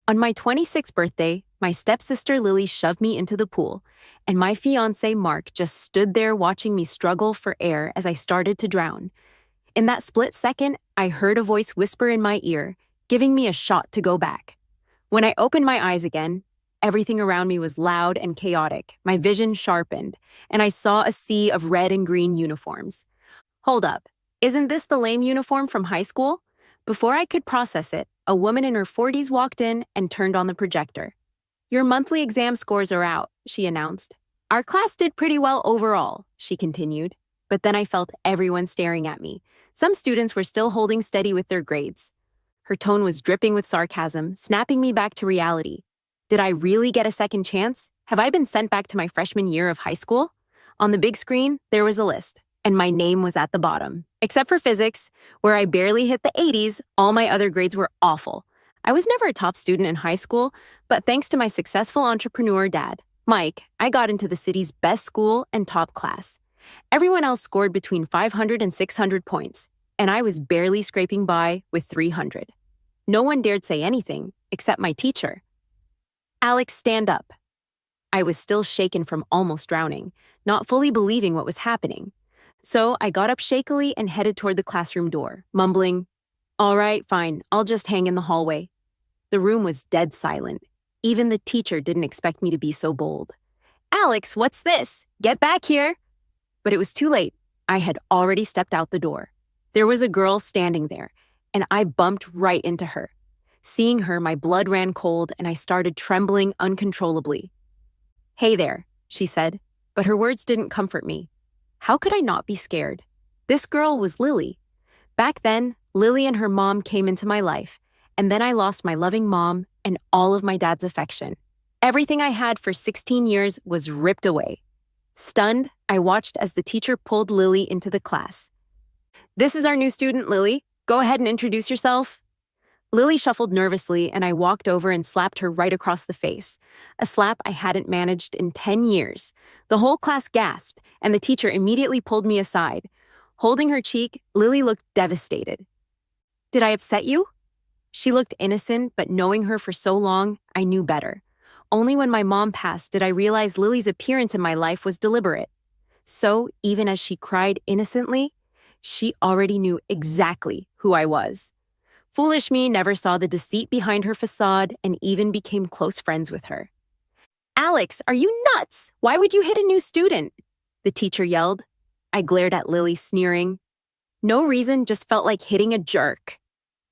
On my 26th birthday, my stepsister Lily shoved me into the pool, and my fiance Mark just stood there watching me struggle for air as I started to drown. In that split second, I heard a voice whisper in my ear, giving me a shot to go back. When I opened my eyes again, everything around me was loud and chaotic, my vision sharpened, and I saw a sea of red and green uniforms. Hold up, isn't this the lame uniform from high school? Before I could process it, a woman in her 40s walked in and turned on the projector. Your monthly exam scores are out, she announced. Our class did pretty well overall, she continued. But then I felt everyone staring at me. Some students were still holding steady with their grades. Her tone was dripping with sarcasm, snapping me back to reality. Did I really get a second chance? Have I been sent back to my freshman year of high school? On the big screen, there was a list, and my name was at the bottom. Except for physics, where I barely hit the 80s, all my other grades were awful. I was never a top student in high school, but thanks to my successful entrepreneur dad, Mike, I got into the city's best school and top class. Everyone else scored between 500 and 600 points, and I was barely scraping by with 300. No one dared say anything, except my teacher. Alex, stand up. I was still shaken from almost drowning, not fully believing what was happening. So I got up shakily and headed toward the classroom door, mumbling, "All right, fine, I'll just hang in the hallway." The room was dead silent. Even the teacher didn't expect me to be so bold. "Alex, what's this? Get back here!" But it was too late. I had already stepped out the door. There was a girl standing there, and I bumped right into her. Seeing her, my blood ran cold, and I started trembling uncontrollably. "Hey there," she said, but her words didn't comfort me. How could I not be scared? This girl was Lily. Back then, Lily and her mom came into my life, and then I lost my loving mom and all of my dad's affection. Everything I had for 16 years was ripped away. Stunned, I watched as the teacher pulled Lily into the class. "This is our new student, Lily. Go ahead and introduce yourself." Lily shuffled nervously, and I walked over and slapped her right across the face, a slap I hadn't managed in 10 years. The whole class gasped, and the teacher immediately pulled me aside. Holding her cheek, Lily looked devastated. "Did I upset you?" She looked innocent, but knowing her for so long, I knew better. Only when my mom passed did I realize Lily's appearance in my life was deliberate. So, even as she cried innocently, she already knew exactly who I was. Foolish me never saw the deceit behind her facade and even became close friends with her. "Alex, are you nuts? Why would you hit a new student?" the teacher yelled. I glared at Lily, sneering. No reason, just felt like hitting a jerk.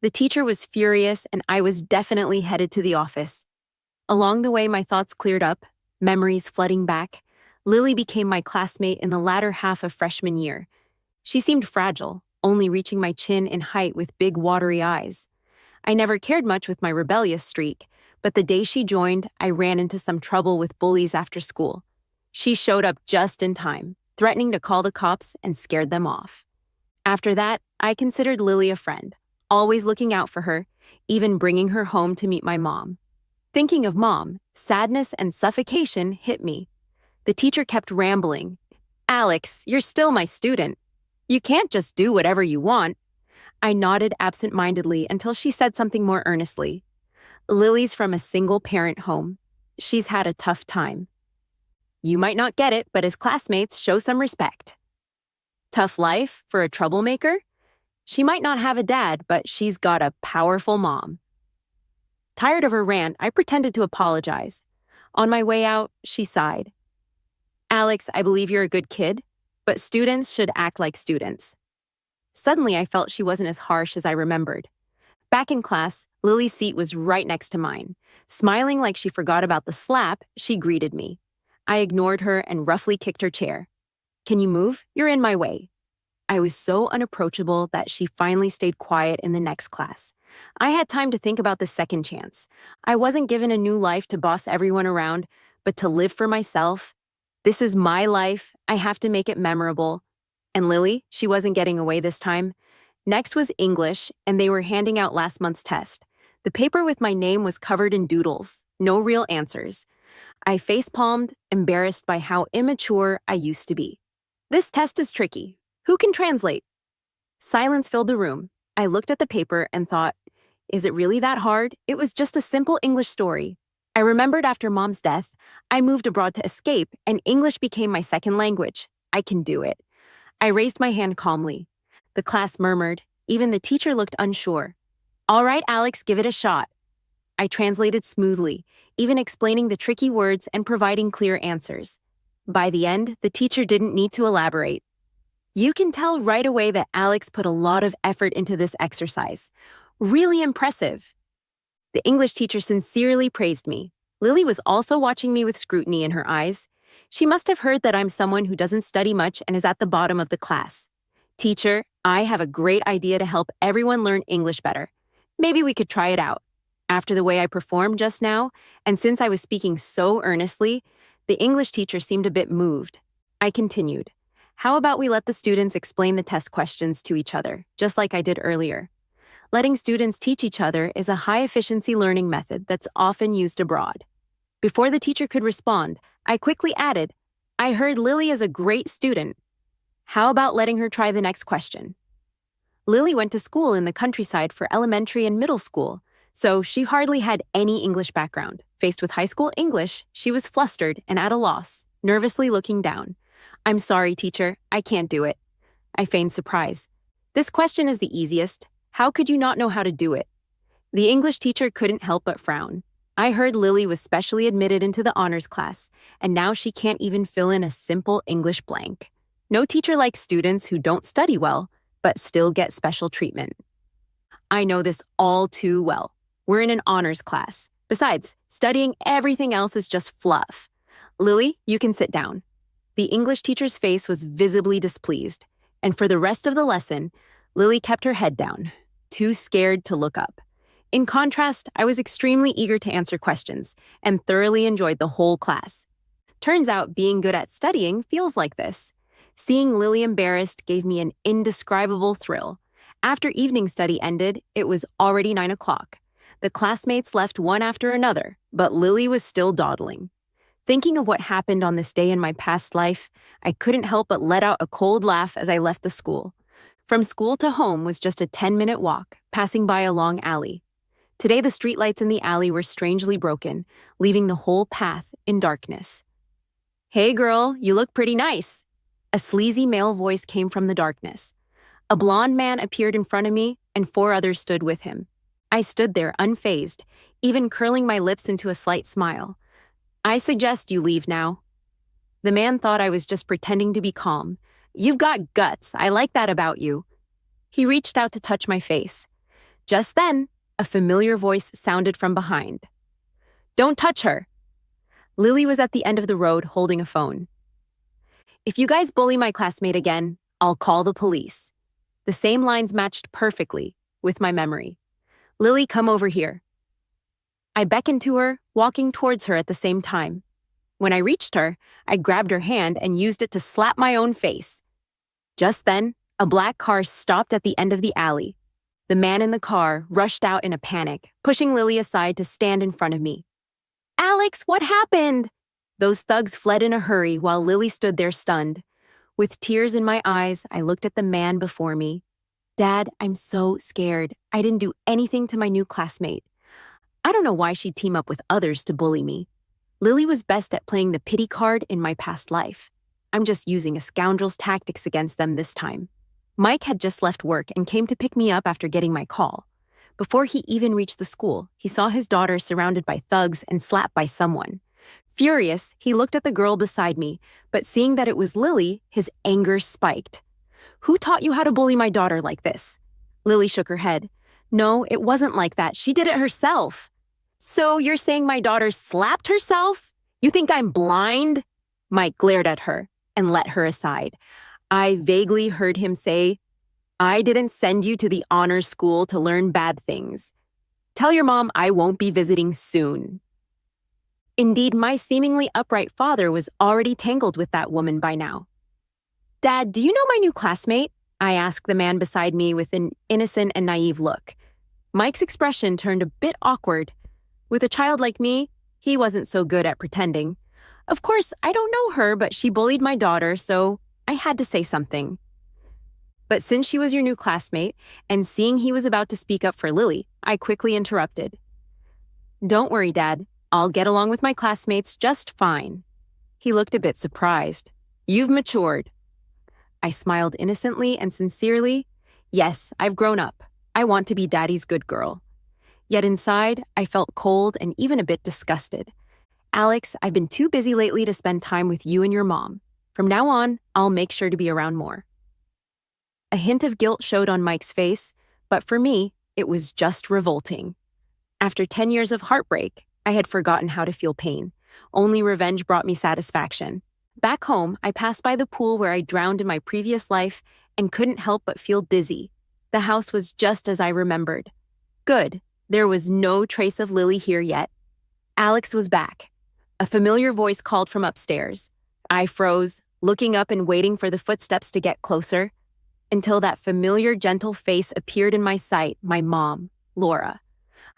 The teacher was furious, and I was definitely headed to the office. Along the way, my thoughts cleared up, memories flooding back. Lily became my classmate in the latter half of freshman year. She seemed fragile, only reaching my chin in height with big watery eyes. I never cared much with my rebellious streak, but the day she joined, I ran into some trouble with bullies after school. She showed up just in time, threatening to call the cops, and scared them off. After that, I considered Lily a friend, always looking out for her, even bringing her home to meet my mom. Thinking of Mom, sadness and suffocation hit me. The teacher kept rambling. "Alex, you're still my student. You can't just do whatever you want." I nodded absent-mindedly until she said something more earnestly. "Lily's from a single-parent home. She's had a tough time. You might not get it, but as classmates, show some respect." Tough life for a troublemaker? She might not have a dad, but she's got a powerful mom. Tired of her rant, I pretended to apologize. On my way out, she sighed. "Alex, I believe you're a good kid, but students should act like students." Suddenly, I felt she wasn't as harsh as I remembered. Back in class, Lily's seat was right next to mine. Smiling like she forgot about the slap, she greeted me. I ignored her and roughly kicked her chair. "Can you move? You're in my way." I was so unapproachable that she finally stayed quiet in the next class. I had time to think about the second chance. I wasn't given a new life to boss everyone around, but to live for myself. This is my life. I have to make it memorable. And Lily, she wasn't getting away this time. Next was English, and they were handing out last month's test. The paper with my name was covered in doodles, no real answers. I facepalmed, embarrassed by how immature I used to be. "This test is tricky. Who can translate?" Silence filled the room. I looked at the paper and thought, Is it really that hard? It was just a simple English story. I remembered after Mom's death, I moved abroad to escape, and English became my second language. I can do it. I raised my hand calmly. The class murmured. Even the teacher looked unsure. All right, Alex, give it a shot. I translated smoothly, even explaining the tricky words and providing clear answers. By the end, the teacher didn't need to elaborate. You can tell right away that Alex put a lot of effort into this exercise. Really impressive. The English teacher sincerely praised me. Lily was also watching me with scrutiny in her eyes. She must have heard that I'm someone who doesn't study much and is at the bottom of the class. Teacher, I have a great idea to help everyone learn English better. Maybe we could try it out. After the way I performed just now, and since I was speaking so earnestly, the English teacher seemed a bit moved. I continued. How about we let the students explain the test questions to each other, just like I did earlier? Letting students teach each other is a high-efficiency learning method that's often used abroad. Before the teacher could respond, I quickly added, I heard Lily is a great student. How about letting her try the next question? Lily went to school in the countryside for elementary and middle school, so she hardly had any English background. Faced with high school English, she was flustered and at a loss, nervously looking down. I'm sorry, teacher, I can't do it. I feigned surprise. This question is the easiest. How could you not know how to do it? The English teacher couldn't help but frown. I heard Lily was specially admitted into the honors class, and now she can't even fill in a simple English blank. No teacher likes students who don't study well, but still get special treatment. I know this all too well. We're in an honors class. Besides, studying everything else is just fluff. Lily, you can sit down. The English teacher's face was visibly displeased, and for the rest of the lesson, Lily kept her head down, too scared to look up. In contrast, I was extremely eager to answer questions and thoroughly enjoyed the whole class. Turns out being good at studying feels like this. Seeing Lily embarrassed gave me an indescribable thrill. After evening study ended, it was already 9 o'clock. The classmates left one after another, but Lily was still dawdling. Thinking of what happened on this day in my past life, I couldn't help but let out a cold laugh as I left the school. From school to home was just a 10-minute walk, passing by a long alley. Today the streetlights in the alley were strangely broken, leaving the whole path in darkness. Hey girl, you look pretty nice. A sleazy male voice came from the darkness. A blond man appeared in front of me, and 4 others stood with him. I stood there unfazed, even curling my lips into a slight smile. I suggest you leave now. The man thought I was just pretending to be calm. You've got guts, I like that about you. He reached out to touch my face. Just then, a familiar voice sounded from behind. Don't touch her. Lily was at the end of the road holding a phone. If you guys bully my classmate again, I'll call the police. The same lines matched perfectly with my memory. Lily, come over here. I beckoned to her, walking towards her at the same time. When I reached her, I grabbed her hand and used it to slap my own face. Just then, a black car stopped at the end of the alley. The man in the car rushed out in a panic, pushing Lily aside to stand in front of me. Alex, what happened? Those thugs fled in a hurry while Lily stood there stunned. With tears in my eyes, I looked at the man before me. Dad, I'm so scared. I didn't do anything to my new classmate. I don't know why she'd team up with others to bully me. Lily was best at playing the pity card in my past life. I'm just using a scoundrel's tactics against them this time. Mike had just left work and came to pick me up after getting my call. Before he even reached the school, he saw his daughter surrounded by thugs and slapped by someone. Furious, he looked at the girl beside me, but seeing that it was Lily, his anger spiked. Who taught you how to bully my daughter like this? Lily shook her head. No, it wasn't like that. She did it herself. So you're saying my daughter slapped herself? You think I'm blind? Mike glared at her and let her aside. I vaguely heard him say, I didn't send you to the honors school to learn bad things. Tell your mom I won't be visiting soon. Indeed, my seemingly upright father was already tangled with that woman by now. Dad, do you know my new classmate? I asked the man beside me with an innocent and naive look. Mike's expression turned a bit awkward. With a child like me, he wasn't so good at pretending. Of course, I don't know her, but she bullied my daughter, so I had to say something. But since she was your new classmate, and seeing he was about to speak up for Lily, I quickly interrupted. Don't worry, Dad. I'll get along with my classmates just fine. He looked a bit surprised. You've matured. I smiled innocently and sincerely. Yes, I've grown up. I want to be Daddy's good girl. Yet inside, I felt cold and even a bit disgusted. Alex, I've been too busy lately to spend time with you and your mom. From now on, I'll make sure to be around more. A hint of guilt showed on Mike's face, but for me, it was just revolting. After 10 years of heartbreak, I had forgotten how to feel pain. Only revenge brought me satisfaction. Back home, I passed by the pool where I drowned in my previous life and couldn't help but feel dizzy. The house was just as I remembered. Good. There was no trace of Lily here yet. Alex was back. A familiar voice called from upstairs. I froze, looking up and waiting for the footsteps to get closer, until that familiar, gentle face appeared in my sight, my mom, Laura.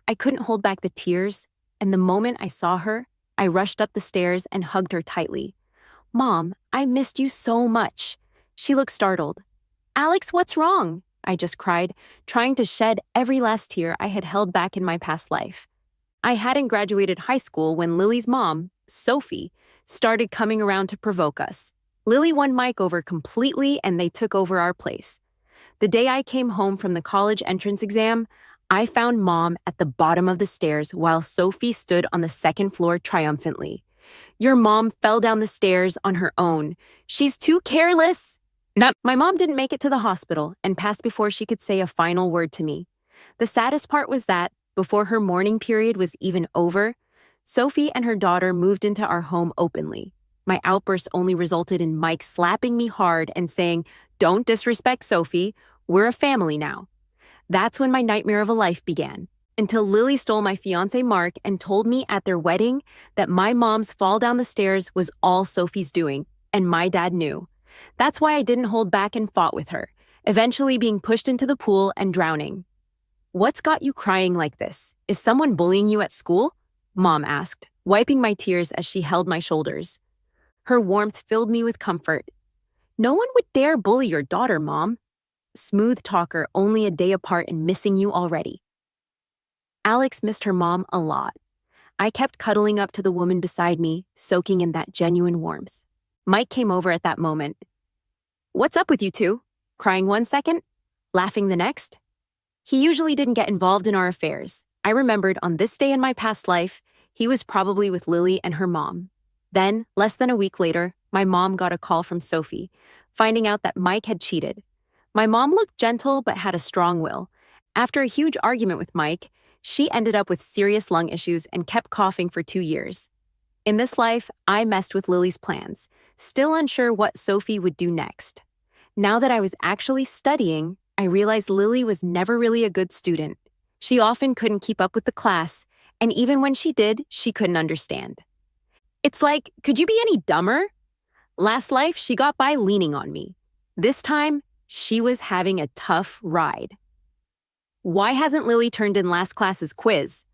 I couldn't hold back the tears, and the moment I saw her, I rushed up the stairs and hugged her tightly. Mom, I missed you so much. She looked startled. Alex, what's wrong? I just cried, trying to shed every last tear I had held back in my past life. I hadn't graduated high school when Lily's mom, Sophie, started coming around to provoke us. Lily won Mike over completely and they took over our place. The day I came home from the college entrance exam, I found Mom at the bottom of the stairs while Sophie stood on the second floor triumphantly. Your mom fell down the stairs on her own. She's too careless. My mom didn't make it to the hospital and passed before she could say a final word to me. The saddest part was that, before her mourning period was even over, Sophie and her daughter moved into our home openly. My outburst only resulted in Mike slapping me hard and saying, "Don't disrespect Sophie, we're a family now." That's when my nightmare of a life began, until Lily stole my fiance Mark and told me at their wedding that my mom's fall down the stairs was all Sophie's doing, and my dad knew. That's why I didn't hold back and fought with her, eventually being pushed into the pool and drowning. What's got you crying like this? Is someone bullying you at school? Mom asked, wiping my tears as she held my shoulders. Her warmth filled me with comfort. No one would dare bully your daughter, Mom. Smooth talker, only a day apart and missing you already. Alex missed her mom a lot. I kept cuddling up to the woman beside me, soaking in that genuine warmth. Mike came over at that moment. What's up with you two? Crying one second, laughing the next? He usually didn't get involved in our affairs. I remembered on this day in my past life, he was probably with Lily and her mom. Then, less than a week later, my mom got a call from Sophie, finding out that Mike had cheated. My mom looked gentle but had a strong will. After a huge argument with Mike, she ended up with serious lung issues and kept coughing for 2 years. In this life, I messed with Lily's plans, still unsure what Sophie would do next. Now that I was actually studying, I realized Lily was never really a good student. She often couldn't keep up with the class, and even when she did, she couldn't understand. It's like, could you be any dumber? Last life, she got by leaning on me. This time, she was having a tough ride. Why hasn't Lily turned in last class's quiz?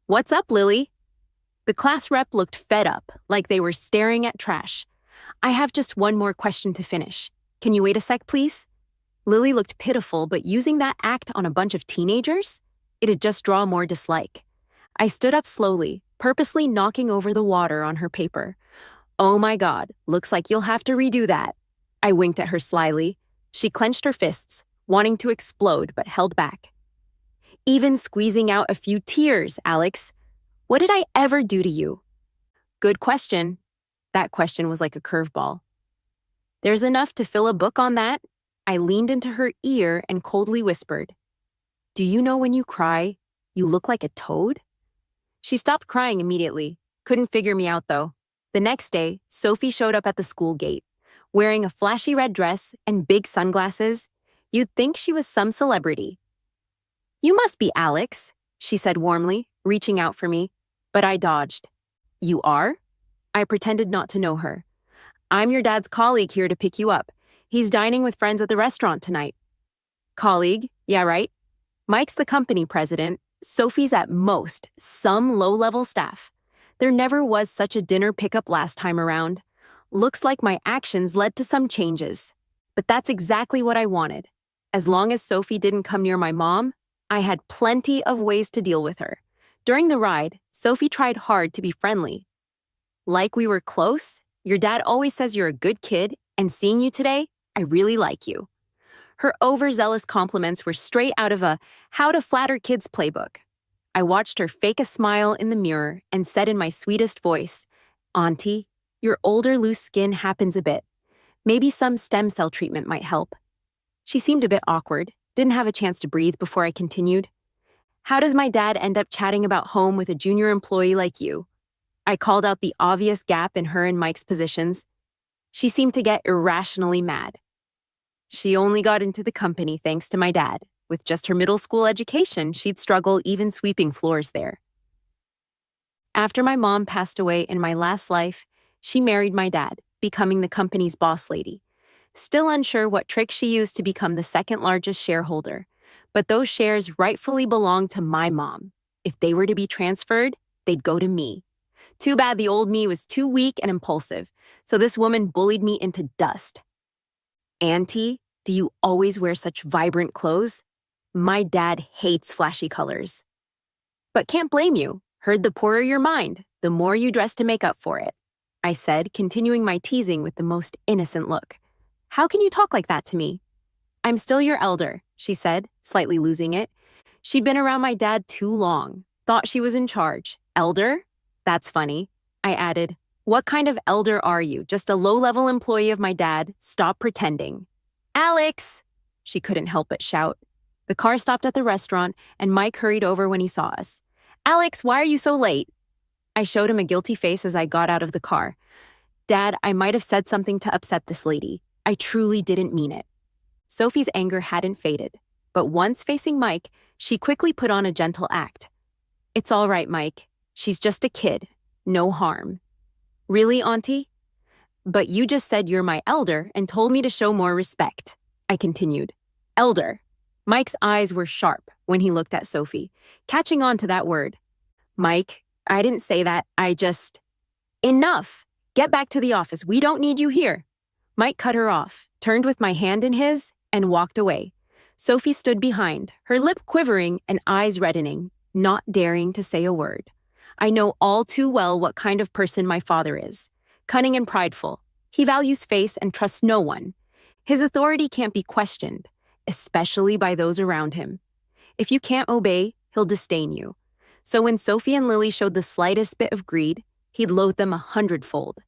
What's up, Lily? The class rep looked fed up, like they were staring at trash. I have just one more question to finish. Can you wait a sec, please? Lily looked pitiful, but using that act on a bunch of teenagers? It'd just draw more dislike. I stood up slowly, purposely knocking over the water on her paper. Oh my God, looks like you'll have to redo that. I winked at her slyly. She clenched her fists, wanting to explode, but held back. Even squeezing out a few tears, Alex. What did I ever do to you? Good question. That question was like a curveball. There's enough to fill a book on that. I leaned into her ear and coldly whispered, Do you know when you cry, you look like a toad? She stopped crying immediately. Couldn't figure me out, though. The next day, Sophie showed up at the school gate, wearing a flashy red dress and big sunglasses. You'd think she was some celebrity. You must be Alex, she said warmly, reaching out for me, but I dodged. You are? I pretended not to know her. I'm your dad's colleague here to pick you up. He's dining with friends at the restaurant tonight. Colleague? Yeah, right. Mike's the company president. Sophie's at most some low-level staff. There never was such a dinner pickup last time around. Looks like my actions led to some changes. But that's exactly what I wanted. As long as Sophie didn't come near my mom, I had plenty of ways to deal with her. During the ride, Sophie tried hard to be friendly. Like we were close, your dad always says you're a good kid, and seeing you today, I really like you. Her overzealous compliments were straight out of a How to Flatter Kids playbook. I watched her fake a smile in the mirror and said in my sweetest voice, "Auntie, your older loose skin happens a bit. Maybe some stem cell treatment might help." She seemed a bit awkward, didn't have a chance to breathe before I continued. "How does my dad end up chatting about home with a junior employee like you?" I called out the obvious gap in her and Mike's positions. She seemed to get irrationally mad. She only got into the company thanks to my dad. With just her middle school education, she'd struggle even sweeping floors there. After my mom passed away in my last life, she married my dad, becoming the company's boss lady. Still unsure what trick she used to become the second largest shareholder, but those shares rightfully belonged to my mom. If they were to be transferred, they'd go to me. Too bad the old me was too weak and impulsive, so this woman bullied me into dust. "Auntie, do you always wear such vibrant clothes? My dad hates flashy colors." "But can't blame you. Heard the poorer your mind, the more you dress to make up for it," I said, continuing my teasing with the most innocent look. "How can you talk like that to me?" "I'm still your elder," she said, slightly losing it. She'd been around my dad too long, thought she was in charge. "Elder? That's funny." I added, "What kind of elder are you? Just a low-level employee of my dad? Stop pretending." "Alex!" She couldn't help but shout. The car stopped at the restaurant, and Mike hurried over when he saw us. "Alex, why are you so late?" I showed him a guilty face as I got out of the car. "Dad, I might have said something to upset this lady. I truly didn't mean it." Sophie's anger hadn't faded, but once facing Mike, she quickly put on a gentle act. "It's all right, Mike. She's just a kid. No harm." "Really, Auntie? But you just said you're my elder and told me to show more respect," I continued. "Elder." Mike's eyes were sharp when he looked at Sophie, catching on to that word. "Mike, I didn't say that. I just—" "Enough! Get back to the office. We don't need you here." Mike cut her off, turned with my hand in his, and walked away. Sophie stood behind, her lip quivering and eyes reddening, not daring to say a word. I know all too well what kind of person my father is. Cunning and prideful. He values face and trusts no one. His authority can't be questioned, especially by those around him. If you can't obey, he'll disdain you. So when Sophie and Lily showed the slightest bit of greed, he'd loathe them 100-fold.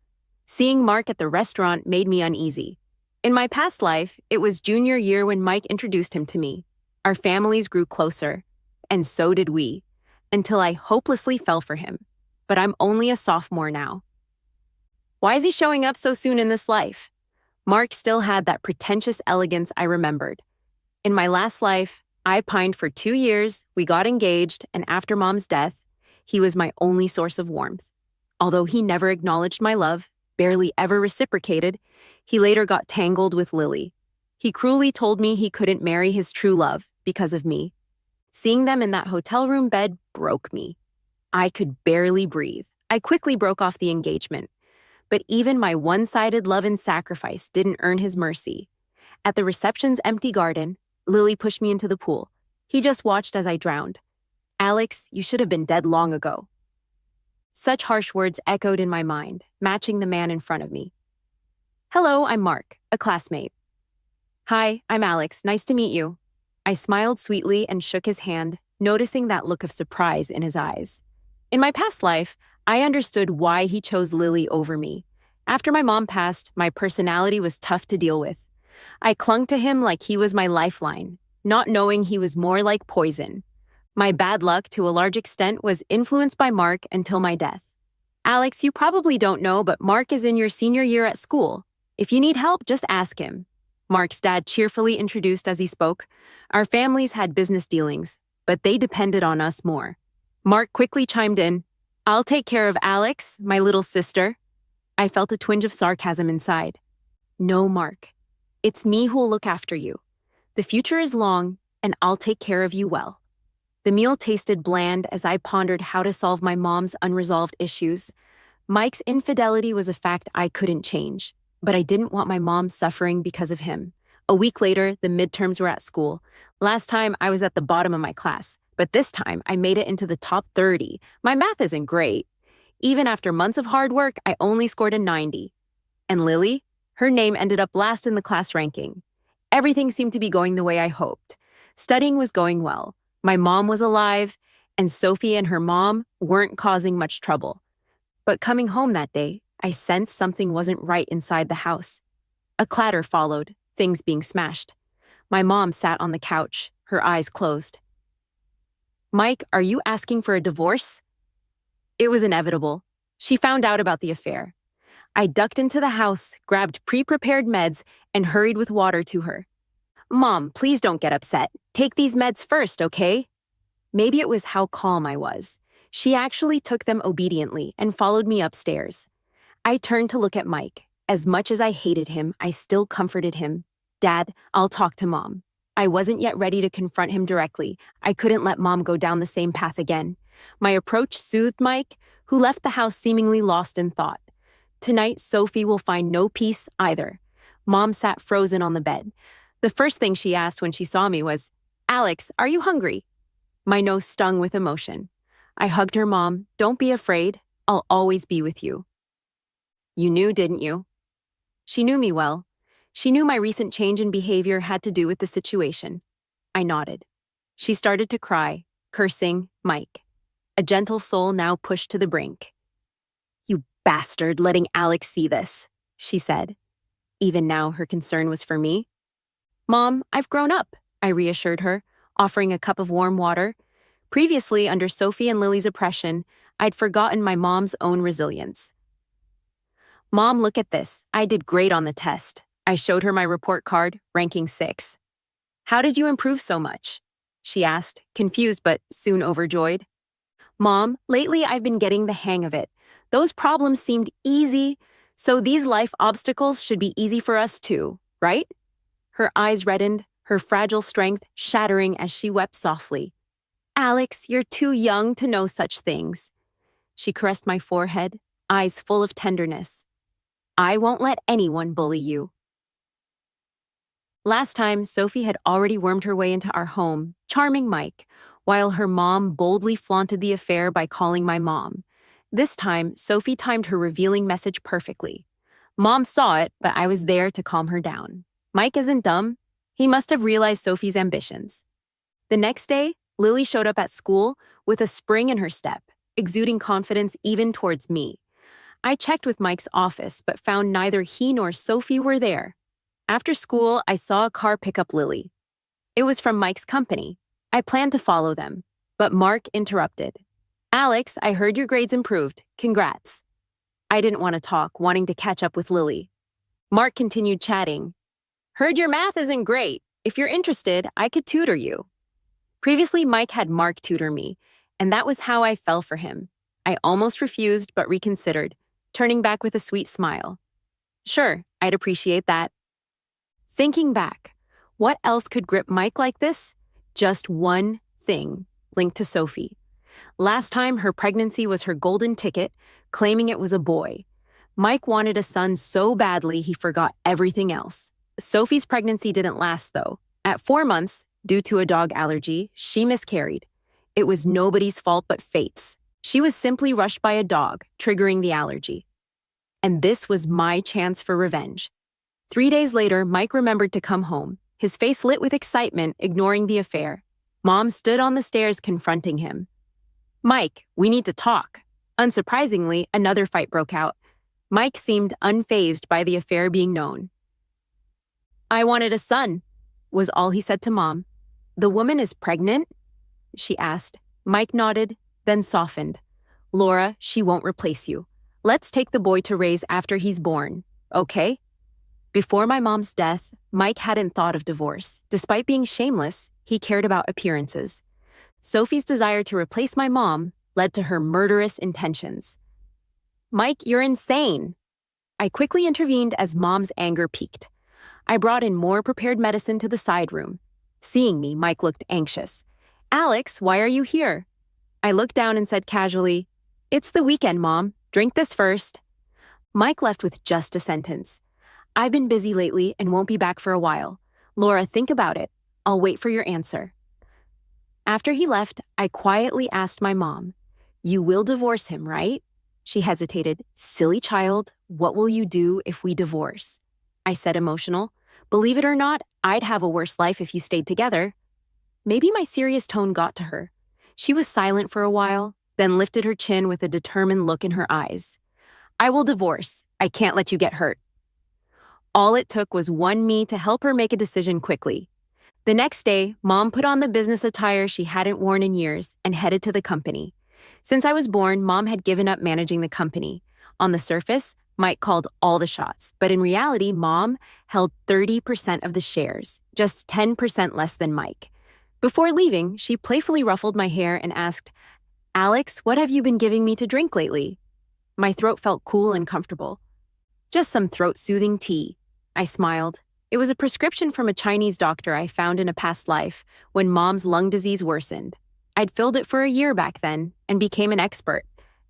Seeing Mark at the restaurant made me uneasy. In my past life, it was junior year when Mike introduced him to me. Our families grew closer, and so did we, until I hopelessly fell for him. But I'm only a sophomore now. Why is he showing up so soon in this life? Mark still had that pretentious elegance I remembered. In my last life, I pined for 2 years, we got engaged, and after Mom's death, he was my only source of warmth. Although he never acknowledged my love, barely ever reciprocated, he later got tangled with Lily. He cruelly told me he couldn't marry his true love because of me. Seeing them in that hotel room bed broke me. I could barely breathe. I quickly broke off the engagement. But even my one-sided love and sacrifice didn't earn his mercy. At the reception's empty garden, Lily pushed me into the pool. He just watched as I drowned. "Alex, you should have been dead long ago." Such harsh words echoed in my mind, matching the man in front of me. "Hello, I'm Mark, a classmate." "Hi, I'm Alex. Nice to meet you." I smiled sweetly and shook his hand, noticing that look of surprise in his eyes. In my past life, I understood why he chose Lily over me. After my mom passed, my personality was tough to deal with. I clung to him like he was my lifeline, not knowing he was more like poison. My bad luck, to a large extent, was influenced by Mark until my death. "Alex, you probably don't know, but Mark is in your senior year at school. If you need help, just ask him." Mark's dad cheerfully introduced as he spoke. Our families had business dealings, but they depended on us more. Mark quickly chimed in, "I'll take care of Alex, my little sister." I felt a twinge of sarcasm inside. "No, Mark. It's me who'll look after you. The future is long, and I'll take care of you well." The meal tasted bland as I pondered how to solve my mom's unresolved issues. Mike's infidelity was a fact I couldn't change, but I didn't want my mom suffering because of him. A week later, the midterms were at school. Last time, I was at the bottom of my class, but this time, I made it into the top 30. My math isn't great. Even after months of hard work, I only scored a 90. And Lily? Her name ended up last in the class ranking. Everything seemed to be going the way I hoped. Studying was going well. My mom was alive, and Sophie and her mom weren't causing much trouble. But coming home that day, I sensed something wasn't right inside the house. A clatter followed, things being smashed. My mom sat on the couch, her eyes closed. "Mike, are you asking for a divorce?" It was inevitable. She found out about the affair. I ducked into the house, grabbed pre-prepared meds, and hurried with water to her. "Mom, please don't get upset. Take these meds first, okay?" Maybe it was how calm I was. She actually took them obediently and followed me upstairs. I turned to look at Mike. As much as I hated him, I still comforted him. "Dad, I'll talk to Mom." I wasn't yet ready to confront him directly. I couldn't let Mom go down the same path again. My approach soothed Mike, who left the house seemingly lost in thought. Tonight, Sophie will find no peace either. Mom sat frozen on the bed. The first thing she asked when she saw me was, "Alex, are you hungry?" My nose stung with emotion. I hugged her. "Mom, don't be afraid. I'll always be with you." "You knew, didn't you?" She knew me well. She knew my recent change in behavior had to do with the situation. I nodded. She started to cry, cursing Mike. A gentle soul now pushed to the brink. "You bastard, letting Alex see this," she said. Even now, her concern was for me. "Mom, I've grown up," I reassured her, offering a cup of warm water. Previously, under Sophie and Lily's oppression, I'd forgotten my mom's own resilience. "Mom, look at this. I did great on the test." I showed her my report card, ranking 6. "How did you improve so much?" she asked, confused but soon overjoyed. "Mom, lately I've been getting the hang of it. Those problems seemed easy, so these life obstacles should be easy for us too, right?" Her eyes reddened, her fragile strength shattering as she wept softly. "Alex, you're too young to know such things." She caressed my forehead, eyes full of tenderness. "I won't let anyone bully you." Last time, Sophie had already wormed her way into our home, charming Mike, while her mom boldly flaunted the affair by calling my mom. This time, Sophie timed her revealing message perfectly. Mom saw it, but I was there to calm her down. Mike isn't dumb. He must have realized Sophie's ambitions. The next day, Lily showed up at school with a spring in her step, exuding confidence even towards me. I checked with Mike's office, but found neither he nor Sophie were there. After school, I saw a car pick up Lily. It was from Mike's company. I planned to follow them, but Mark interrupted. "Alex, I heard your grades improved. Congrats." I didn't want to talk, wanting to catch up with Lily. Mark continued chatting. "Heard your math isn't great. If you're interested, I could tutor you." Previously, Mike had Mark tutor me, and that was how I fell for him. I almost refused, but reconsidered, turning back with a sweet smile. "Sure, I'd appreciate that." Thinking back, what else could grip Mike like this? Just one thing, linked to Sophie. Last time, her pregnancy was her golden ticket, claiming it was a boy. Mike wanted a son so badly he forgot everything else. Sophie's pregnancy didn't last, though. At 4 months, due to a dog allergy, she miscarried. It was nobody's fault but fate's. She was simply rushed by a dog, triggering the allergy. And this was my chance for revenge. 3 days later, Mike remembered to come home, his face lit with excitement, ignoring the affair. Mom stood on the stairs confronting him. "Mike, we need to talk." Unsurprisingly, another fight broke out. Mike seemed unfazed by the affair being known. "I wanted a son," was all he said to Mom. "The woman is pregnant?" she asked. Mike nodded, then softened. "Laura, she won't replace you. Let's take the boy to raise after he's born, okay?" Before my mom's death, Mike hadn't thought of divorce. Despite being shameless, he cared about appearances. Sophie's desire to replace my mom led to her murderous intentions. "Mike, you're insane." I quickly intervened as Mom's anger peaked. I brought in more prepared medicine to the side room. Seeing me, Mike looked anxious. "Alex, why are you here?" I looked down and said casually, "It's the weekend, Mom. Drink this first." Mike left with just a sentence. "I've been busy lately and won't be back for a while. Laura, think about it. I'll wait for your answer. After he left, I quietly asked my mom, "You will divorce him, right?" She hesitated. "Silly child, what will you do if we divorce?" I said, emotional. "Believe it or not, I'd have a worse life if you stayed together." Maybe my serious tone got to her. She was silent for a while, then lifted her chin with a determined look in her eyes. "I will divorce. I can't let you get hurt." All it took was one me to help her make a decision quickly. The next day, Mom put on the business attire she hadn't worn in years and headed to the company. Since I was born, Mom had given up managing the company. On the surface, Mike called all the shots, but in reality, Mom held 30% of the shares, just 10% less than Mike. Before leaving, she playfully ruffled my hair and asked, "Alex, what have you been giving me to drink lately?" My throat felt cool and comfortable. "Just some throat-soothing tea." I smiled. It was a prescription from a Chinese doctor I found in a past life when Mom's lung disease worsened. I'd filled it for a year back then and became an expert.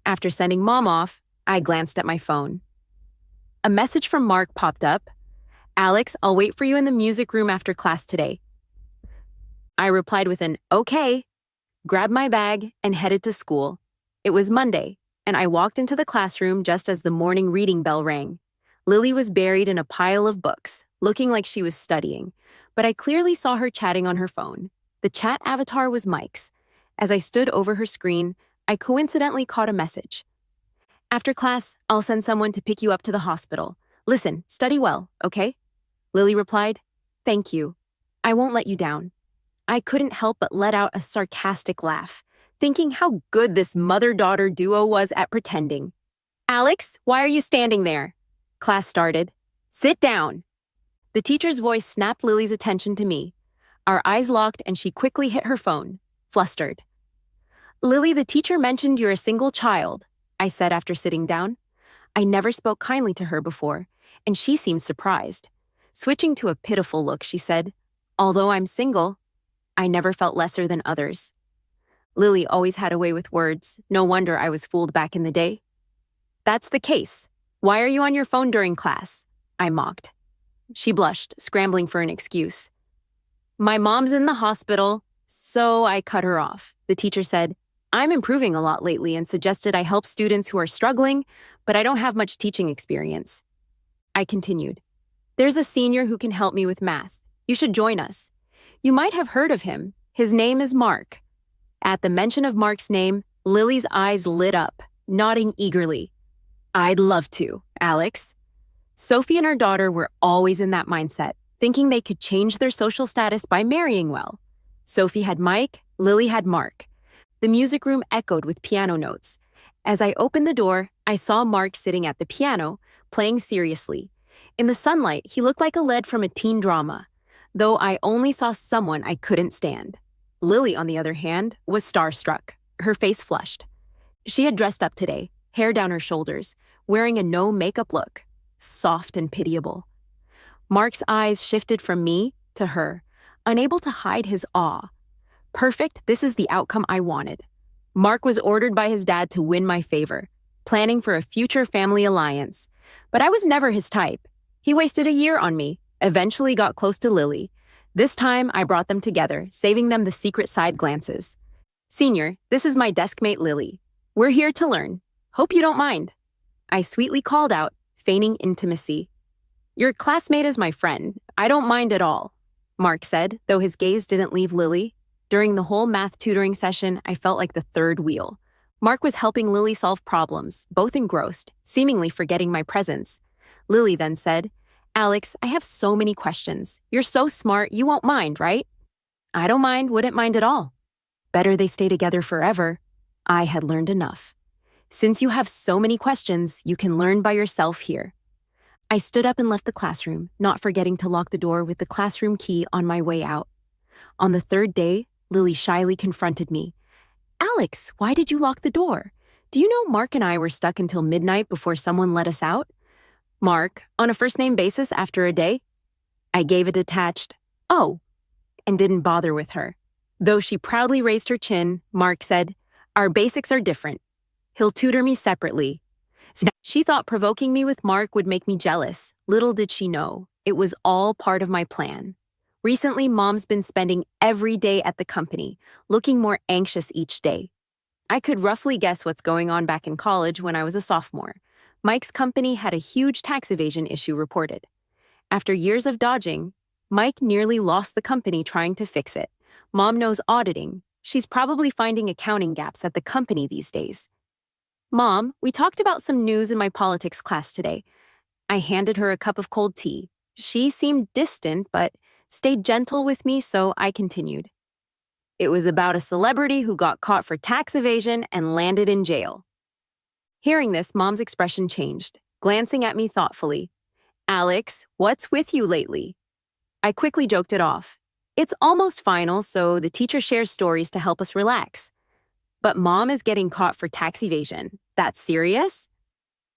After sending Mom off, I glanced at my phone. A message from Mark popped up. "Alex, I'll wait for you in the music room after class today." I replied with an "okay," grabbed my bag, and headed to school. It was Monday, and I walked into the classroom just as the morning reading bell rang. Lily was buried in a pile of books, looking like she was studying, but I clearly saw her chatting on her phone. The chat avatar was Mike's. As I stood over her screen, I coincidentally caught a message. "After class, I'll send someone to pick you up to the hospital. Listen, study well, okay?" Lily replied, "Thank you. I won't let you down." I couldn't help but let out a sarcastic laugh, thinking how good this mother-daughter duo was at pretending. "Alex, why are you standing there?" Class started. "Sit down." The teacher's voice snapped Lily's attention to me. Our eyes locked and she quickly hit her phone, flustered. "Lily, the teacher mentioned you're a single child," I said after sitting down. I never spoke kindly to her before, and she seemed surprised. Switching to a pitiful look, she said, "Although I'm single, I never felt lesser than others." Lily always had a way with words. No wonder I was fooled back in the day. "That's the case. Why are you on your phone during class?" I mocked. She blushed, scrambling for an excuse. "My mom's in the hospital," so I cut her off. The teacher said, "I'm improving a lot lately and suggested I help students who are struggling, but I don't have much teaching experience." I continued, "There's a senior who can help me with math. You should join us. You might have heard of him. His name is Mark." At the mention of Mark's name, Lily's eyes lit up, nodding eagerly. "I'd love to, Alex." Sophie and her daughter were always in that mindset, thinking they could change their social status by marrying well. Sophie had Mike, Lily had Mark. The music room echoed with piano notes. As I opened the door, I saw Mark sitting at the piano, playing seriously. In the sunlight, he looked like a lead from a teen drama, though I only saw someone I couldn't stand. Lily, on the other hand, was starstruck, her face flushed. She had dressed up today, hair down her shoulders, wearing a no-makeup look, soft and pitiable. Mark's eyes shifted from me to her, unable to hide his awe. Perfect, this is the outcome I wanted. Mark was ordered by his dad to win my favor, planning for a future family alliance. But I was never his type. He wasted a year on me, eventually got close to Lily. This time, I brought them together, saving them the secret side glances. "Senior, this is my deskmate Lily. We're here to learn. Hope you don't mind." I sweetly called out, feigning intimacy. "Your classmate is my friend. I don't mind at all," Mark said, though his gaze didn't leave Lily. During the whole math tutoring session, I felt like the third wheel. Mark was helping Lily solve problems, both engrossed, seemingly forgetting my presence. Lily then said, "Alex, I have so many questions. You're so smart, you won't mind, right?" "I don't mind, wouldn't mind at all." Better they stay together forever. I had learned enough. "Since you have so many questions, you can learn by yourself here." I stood up and left the classroom, not forgetting to lock the door with the classroom key on my way out. On the third day, Lily shyly confronted me. "Alex, why did you lock the door? Do you know Mark and I were stuck until midnight before someone let us out?" "Mark, on a first-name basis after a day?" I gave a detached, "Oh," and didn't bother with her. Though she proudly raised her chin, Mark said, "Our basics are different. He'll tutor me separately." She thought provoking me with Mark would make me jealous. Little did she know, it was all part of my plan. Recently, Mom's been spending every day at the company, looking more anxious each day. I could roughly guess what's going on back in college when I was a sophomore. Mike's company had a huge tax evasion issue reported. After years of dodging, Mike nearly lost the company trying to fix it. Mom knows auditing. She's probably finding accounting gaps at the company these days. Mom, we talked about some news in my politics class today. I handed her a cup of cold tea. She seemed distant, but stayed gentle with me, so I continued. It was about a celebrity who got caught for tax evasion and landed in jail. Hearing this, Mom's expression changed, glancing at me thoughtfully. Alex, what's with you lately? I quickly joked it off. It's almost final, so the teacher shares stories to help us relax. But Mom is getting caught for tax evasion. That's serious?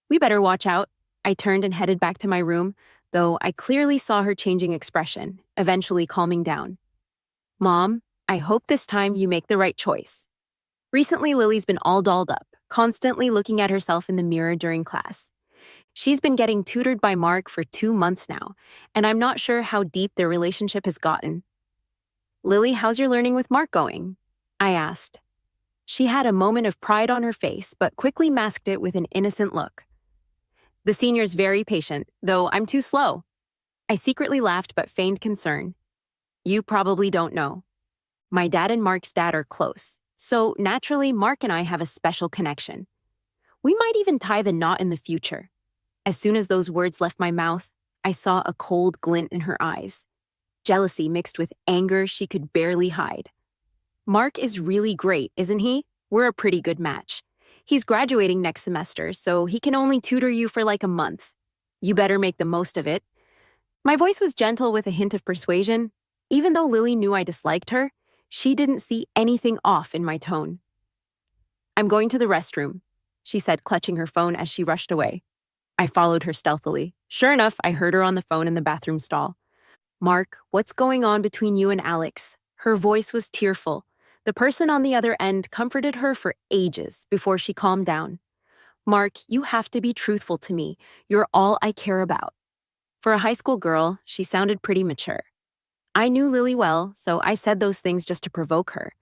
We better watch out. I turned and headed back to my room, though I clearly saw her changing expression, eventually calming down. Mom, I hope this time you make the right choice. Recently, Lily's been all dolled up, constantly looking at herself in the mirror during class. She's been getting tutored by Mark for 2 months now, and I'm not sure how deep their relationship has gotten. Lily, how's your learning with Mark going? I asked. She had a moment of pride on her face, but quickly masked it with an innocent look. The senior's very patient, though I'm too slow. I secretly laughed but feigned concern. You probably don't know. My dad and Mark's dad are close, so naturally Mark and I have a special connection. We might even tie the knot in the future. As soon as those words left my mouth, I saw a cold glint in her eyes. Jealousy mixed with anger she could barely hide. Mark is really great, isn't he? We're a pretty good match. He's graduating next semester, so he can only tutor you for like a month. You better make the most of it. My voice was gentle with a hint of persuasion. Even though Lily knew I disliked her, she didn't see anything off in my tone. I'm going to the restroom, she said, clutching her phone as she rushed away. I followed her stealthily. Sure enough, I heard her on the phone in the bathroom stall. Mark, what's going on between you and Alex? Her voice was tearful. The person on the other end comforted her for ages before she calmed down. Mark, you have to be truthful to me. You're all I care about. For a high school girl, she sounded pretty mature. I knew Lily well, so I said those things just to provoke her.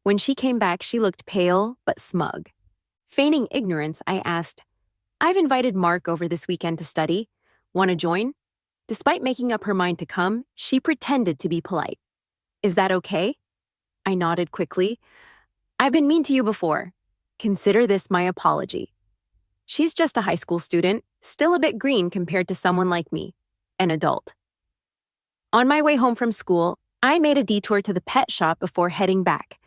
When she came back, she looked pale but smug. Feigning ignorance, I asked, I've invited Mark over this weekend to study. Want to join? Despite making up her mind to come, she pretended to be polite. Is that okay? I nodded quickly. I've been mean to you before. Consider this my apology. She's just a high school student, still a bit green compared to someone like me, an adult. On my way home from school, I made a detour to the pet shop before heading back.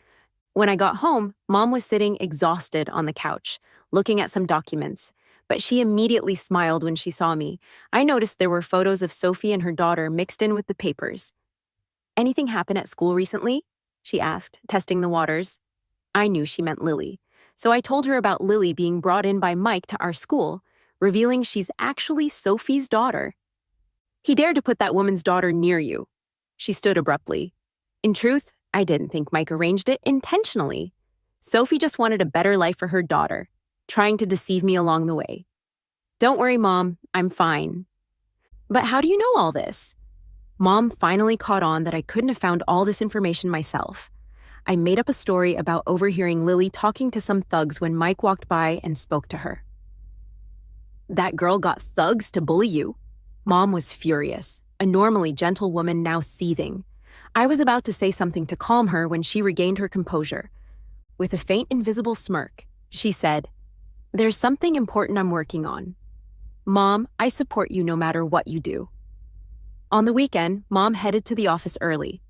When I got home, Mom was sitting exhausted on the couch, looking at some documents, but she immediately smiled when she saw me. I noticed there were photos of Sophie and her daughter mixed in with the papers. Anything happen at school recently? She asked, testing the waters. I knew she meant Lily, so I told her about Lily being brought in by Mike to our school, revealing she's actually Sophie's daughter. He dared to put that woman's daughter near you. She stood abruptly. In truth, I didn't think Mike arranged it intentionally. Sophie just wanted a better life for her daughter, trying to deceive me along the way. Don't worry, Mom, I'm fine. But how do you know all this? Mom finally caught on that I couldn't have found all this information myself. I made up a story about overhearing Lily talking to some thugs when Mike walked by and spoke to her. That girl got thugs to bully you? Mom was furious, a normally gentle woman now seething. I was about to say something to calm her when she regained her composure. With a faint, invisible smirk, she said, There's something important I'm working on. Mom, I support you no matter what you do. On the weekend, Mom headed to the office early.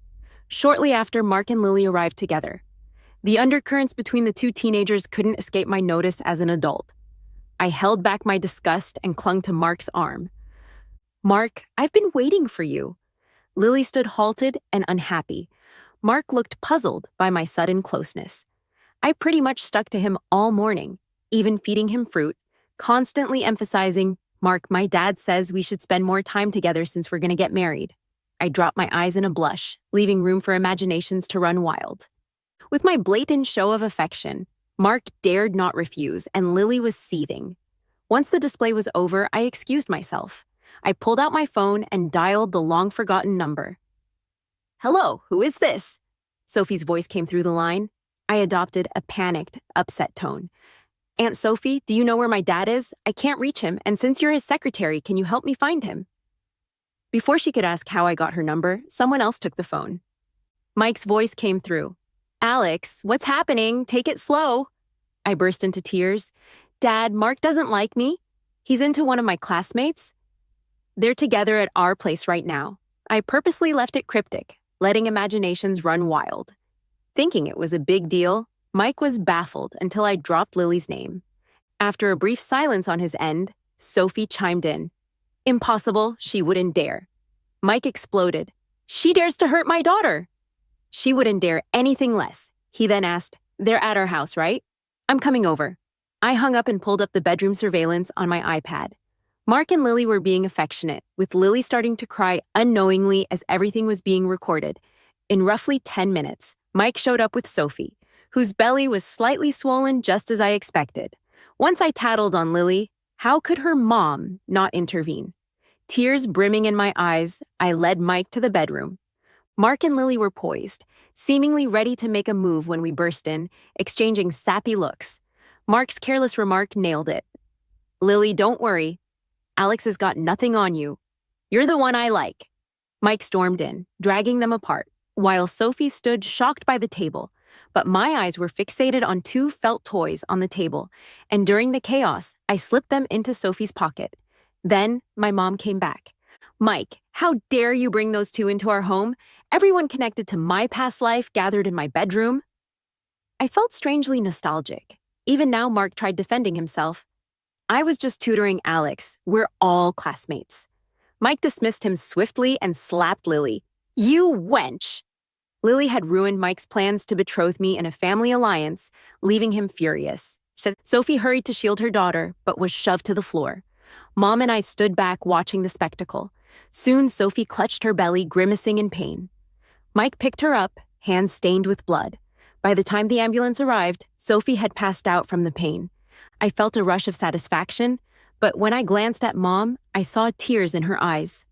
Shortly after, Mark and Lily arrived together. The undercurrents between the two teenagers couldn't escape my notice as an adult. I held back my disgust and clung to Mark's arm. Mark, I've been waiting for you. Lily stood halted and unhappy. Mark looked puzzled by my sudden closeness. I pretty much stuck to him all morning, even feeding him fruit, constantly emphasizing, Mark, my dad says we should spend more time together since we're going to get married. I dropped my eyes in a blush, leaving room for imaginations to run wild. With my blatant show of affection, Mark dared not refuse, and Lily was seething. Once the display was over, I excused myself. I pulled out my phone and dialed the long-forgotten number. Hello, who is this? Sophie's voice came through the line. I adopted a panicked, upset tone. Aunt Sophie, do you know where my dad is? I can't reach him, and since you're his secretary, can you help me find him? Before she could ask how I got her number, someone else took the phone. Mike's voice came through. Alex, what's happening? Take it slow. I burst into tears. Dad, Mark doesn't like me. He's into one of my classmates. They're together at our place right now. I purposely left it cryptic, letting imaginations run wild. Thinking it was a big deal, Mike was baffled until I dropped Lily's name. After a brief silence on his end, Sophie chimed in. Impossible, she wouldn't dare. Mike exploded. She dares to hurt my daughter. She wouldn't dare anything less. He then asked, they're at our house, right? I'm coming over. I hung up and pulled up the bedroom surveillance on my iPad. Mark and Lily were being affectionate, with Lily starting to cry unknowingly as everything was being recorded. In roughly 10 minutes, Mike showed up with Sophie, whose belly was slightly swollen just as I expected. Once I tattled on Lily, how could her mom not intervene? Tears brimming in my eyes, I led Mike to the bedroom. Mark and Lily were poised, seemingly ready to make a move when we burst in, exchanging sappy looks. Mark's careless remark nailed it. Lily, don't worry. Alex has got nothing on you. You're the one I like. Mike stormed in, dragging them apart, while Sophie stood shocked by the table. But my eyes were fixated on two felt toys on the table, and during the chaos, I slipped them into Sophie's pocket. Then, my mom came back. Mike, how dare you bring those two into our home? Everyone connected to my past life gathered in my bedroom. I felt strangely nostalgic. Even now, Mark tried defending himself. I was just tutoring Alex. We're all classmates. Mike dismissed him swiftly and slapped Lily. You wench! Lily had ruined Mike's plans to betroth me in a family alliance, leaving him furious. Sophie hurried to shield her daughter, but was shoved to the floor. Mom and I stood back watching the spectacle. Soon, Sophie clutched her belly, grimacing in pain. Mike picked her up, hands stained with blood. By the time the ambulance arrived, Sophie had passed out from the pain. I felt a rush of satisfaction, but when I glanced at Mom, I saw tears in her eyes.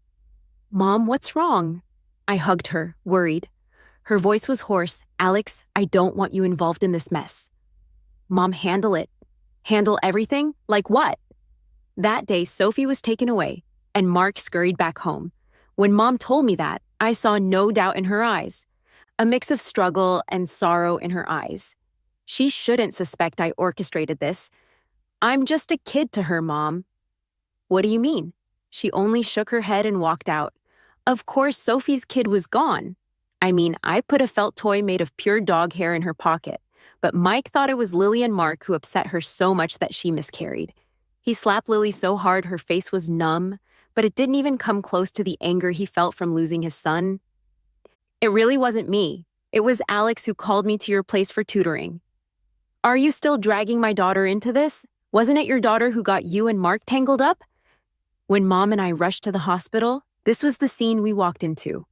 Mom, what's wrong? I hugged her, worried. Her voice was hoarse. Alex, I don't want you involved in this mess. Mom, handle it. Handle everything? Like what? That day, Sophie was taken away, and Mark scurried back home. When Mom told me that, I saw no doubt in her eyes. A mix of struggle and sorrow in her eyes. She shouldn't suspect I orchestrated this. I'm just a kid to her, Mom. What do you mean? She only shook her head and walked out. Of course, Sophie's kid was gone. I mean, I put a felt toy made of pure dog hair in her pocket, but Mike thought it was Lily and Mark who upset her so much that she miscarried. He slapped Lily so hard her face was numb, but it didn't even come close to the anger he felt from losing his son. It really wasn't me. It was Alex who called me to your place for tutoring. Are you still dragging my daughter into this? Wasn't it your daughter who got you and Mark tangled up? When Mom and I rushed to the hospital, this was the scene we walked into.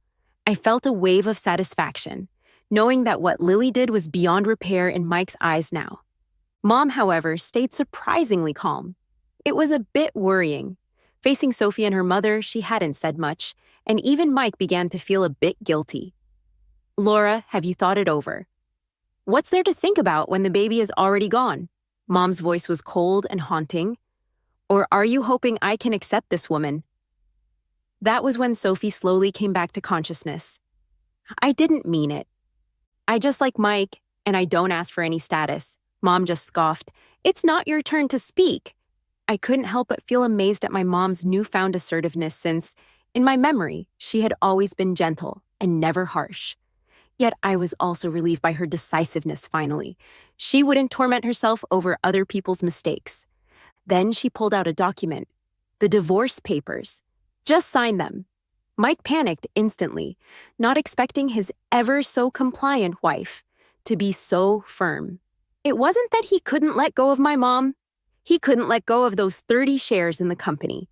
I felt a wave of satisfaction, knowing that what Lily did was beyond repair in Mike's eyes now. Mom, however, stayed surprisingly calm. It was a bit worrying. Facing Sophie and her mother, she hadn't said much, and even Mike began to feel a bit guilty. Laura, have you thought it over? What's there to think about when the baby is already gone? Mom's voice was cold and haunting. Or are you hoping I can accept this woman? That was when Sophie slowly came back to consciousness. I didn't mean it. I just like Mike, and I don't ask for any status. Mom just scoffed. It's not your turn to speak. I couldn't help but feel amazed at my mom's newfound assertiveness since, in my memory, she had always been gentle and never harsh. Yet I was also relieved by her decisiveness finally. She wouldn't torment herself over other people's mistakes. Then she pulled out a document. The divorce papers. Just sign them. Mike panicked instantly, not expecting his ever-so-compliant wife to be so firm. It wasn't that he couldn't let go of my mom. He couldn't let go of those 30 shares in the company.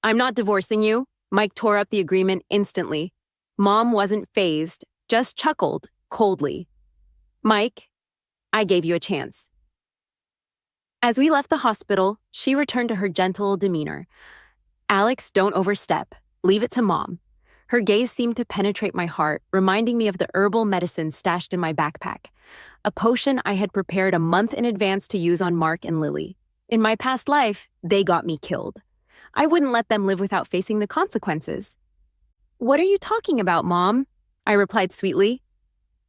I'm not divorcing you. Mike tore up the agreement instantly. Mom wasn't fazed, just chuckled coldly. Mike, I gave you a chance. As we left the hospital, she returned to her gentle demeanor. Alex, don't overstep. Leave it to Mom. Her gaze seemed to penetrate my heart, reminding me of the herbal medicine stashed in my backpack, a potion I had prepared a month in advance to use on Mark and Lily. In my past life, they got me killed. I wouldn't let them live without facing the consequences. "What are you talking about, Mom?" I replied sweetly.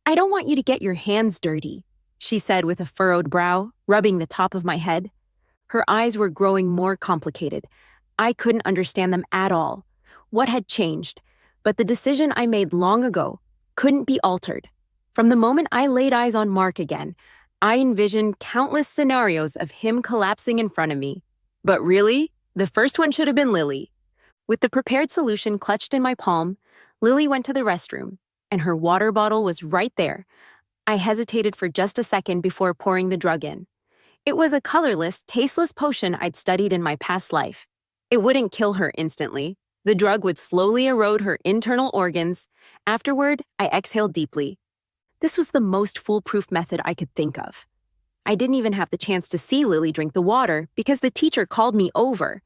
"I don't want you to get your hands dirty," she said with a furrowed brow, rubbing the top of my head. Her eyes were growing more complicated. I couldn't understand them at all. What had changed? But the decision I made long ago couldn't be altered. From the moment I laid eyes on Mark again, I envisioned countless scenarios of him collapsing in front of me. But really, the first one should have been Lily. With the prepared solution clutched in my palm, Lily went to the restroom, and her water bottle was right there. I hesitated for just a second before pouring the drug in. It was a colorless, tasteless potion I'd studied in my past life. It wouldn't kill her instantly. The drug would slowly erode her internal organs. Afterward, I exhaled deeply. This was the most foolproof method I could think of. I didn't even have the chance to see Lily drink the water because the teacher called me over.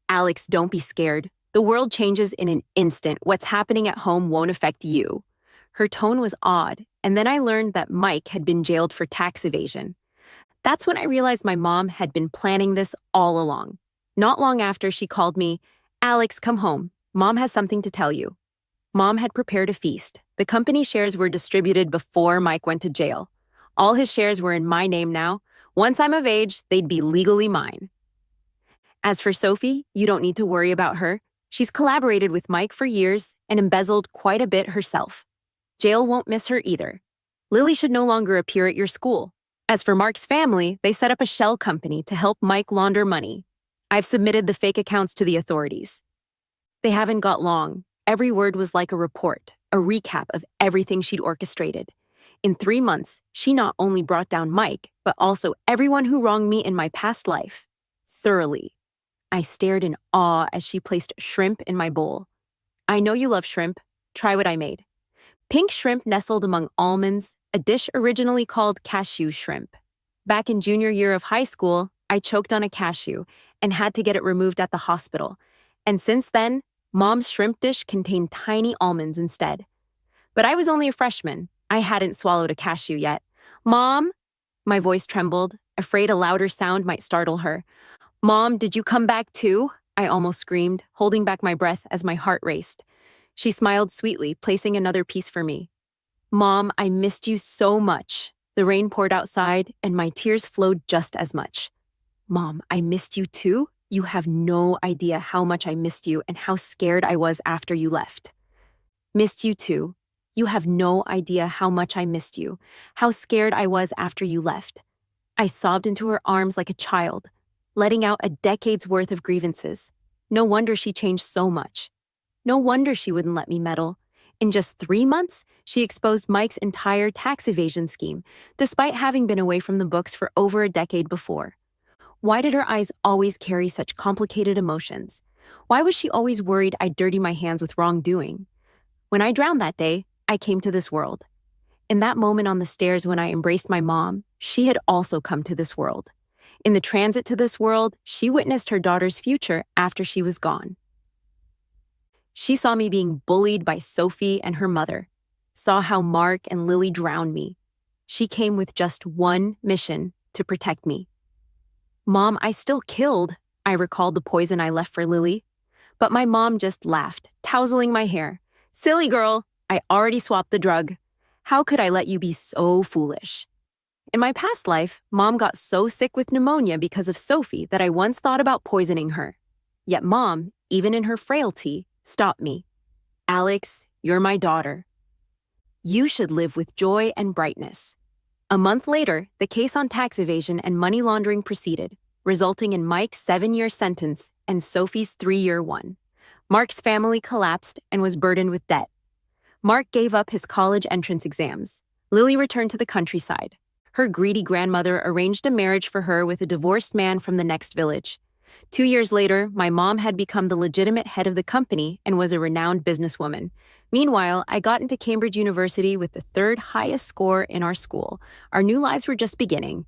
"Alex, don't be scared. The world changes in an instant. What's happening at home won't affect you." Her tone was odd, and then I learned that Mike had been jailed for tax evasion. That's when I realized my mom had been planning this all along. Not long after, she called me, "Alex, come home. Mom has something to tell you." Mom had prepared a feast. The company shares were distributed before Mike went to jail. All his shares were in my name now. Once I'm of age, they'd be legally mine. As for Sophie, you don't need to worry about her. She's collaborated with Mike for years and embezzled quite a bit herself. Jail won't miss her either. Lily should no longer appear at your school. As for Mark's family, they set up a shell company to help Mike launder money. I've submitted the fake accounts to the authorities. They haven't got long. Every word was like a report, a recap of everything she'd orchestrated. In 3 months, she not only brought down Mike, but also everyone who wronged me in my past life. Thoroughly. I stared in awe as she placed shrimp in my bowl. "I know you love shrimp. Try what I made." Pink shrimp nestled among almonds, a dish originally called cashew shrimp. Back in junior year of high school, I choked on a cashew and had to get it removed at the hospital. And since then, Mom's shrimp dish contained tiny almonds instead. But I was only a freshman. I hadn't swallowed a cashew yet. "Mom?" My voice trembled, afraid a louder sound might startle her. "Mom, did you come back too?" I almost screamed, holding back my breath as my heart raced. She smiled sweetly, placing another piece for me. "Mom, I missed you so much." The rain poured outside, and my tears flowed just as much. "Mom, I missed you too? You have no idea how much I missed you and how scared I was after you left." "Missed you too. You have no idea how much I missed you, how scared I was after you left." I sobbed into her arms like a child, letting out a decade's worth of grievances. No wonder she changed so much. No wonder she wouldn't let me meddle. In just 3 months, she exposed Mike's entire tax evasion scheme, despite having been away from the books for over a decade before. Why did her eyes always carry such complicated emotions? Why was she always worried I'd dirty my hands with wrongdoing? When I drowned that day, I came to this world. In that moment on the stairs when I embraced my mom, she had also come to this world. In the transit to this world, she witnessed her daughter's future after she was gone. She saw me being bullied by Sophie and her mother, saw how Mark and Lily drowned me. She came with just one mission: to protect me. "Mom, I still killed," I recalled the poison I left for Lily. But my mom just laughed, tousling my hair. "Silly girl, I already swapped the drug. How could I let you be so foolish?" In my past life, Mom got so sick with pneumonia because of Sophie that I once thought about poisoning her. Yet Mom, even in her frailty, stopped me. "Alex, you're my daughter. You should live with joy and brightness." A month later, the case on tax evasion and money laundering proceeded, resulting in Mike's 7-year sentence and Sophie's 3-year one. Mark's family collapsed and was burdened with debt. Mark gave up his college entrance exams. Lily returned to the countryside. Her greedy grandmother arranged a marriage for her with a divorced man from the next village. 2 years later, my mom had become the legitimate head of the company and was a renowned businesswoman. Meanwhile, I got into Cambridge University with the 3rd highest score in our school. Our new lives were just beginning.